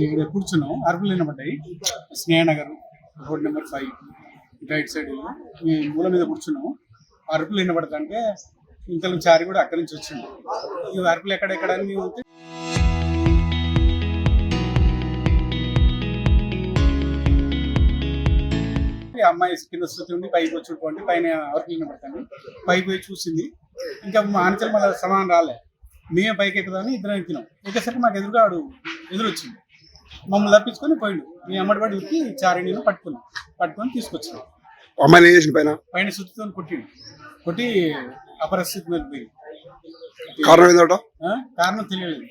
ఇక్కడ కూర్చున్నాం, అరుపులు వినబడ్డాయి. స్నేహనగర్ రోడ్ నెంబర్ 5 రైట్ సైడ్ ఈ మూల మీద కూర్చున్నాము. అరుపులు వినబడతాంటే ఇంతలో చారి కూడా అక్కడి నుంచి వచ్చింది. ఈ అరుపులు ఎక్కడెక్కడ అని మేము ఉంటే అమ్మాయి కింద స్థుతి ఉండి పైకి వచ్చి చూడుకోండి, పైన అరుపులు వినబడతాను. పైకి పోయి చూసింది, ఇంకా మా ఆనచలు మళ్ళీ సమానం రాలే. మేమే పైకి ఎక్కుదామని ఇద్దరం ఎక్కినాం. ఎక్కేసరికి మాకు ఎదురుగా ఆడు ఎదురొచ్చింది. మమ్మల్ని తప్పించుకొని పోయిండు. మీ అమ్మడి పడి ఉరికి చారిణీని పట్టుకొని తీసుకొచ్చినాం. అమ్మాయిని ఏం చేసిన పైన సుత్తితో కొట్టి అపరిస్థితి మీద పోయి. కారణం ఏంటో కారణం తెలియలేదు.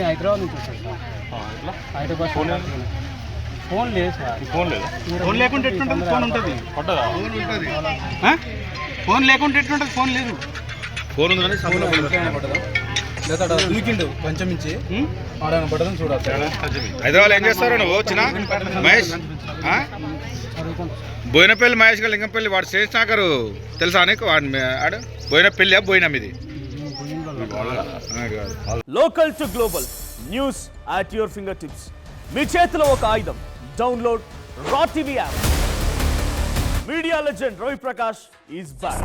హైదరాబాద్ నుంచి హైదరాబాద్ ఫోన్ లేదు సార్. ఫోన్ లేకుంటే ఎట్లుంటుంది? ఫోన్ ఉంటుంది. ఫోన్ లేకుంటే ఎట్లుంటుంది? ఫోన్ లేదు. ఫోన్ ఉంది కానీ పట్టదా లేదా దూకిండు కొంచెం ఇచ్చి ఆడని పట్టదని చూడాలి. హైదరాబాద్ ఏం చేస్తారు నువ్వు వచ్చిన మహేష్? బోయినపల్లి మహేష్ గారు లింగంపల్లి వాడు చేసినాకరు తెలుసా నీకు? వాడు ఆడు బోయినపల్లి బోయినా మీది. Local to global news at your finger tips. మీ చేతిలో ఒక ఆయుధం. Download R TV app. Media legend Ravi Prakash is back.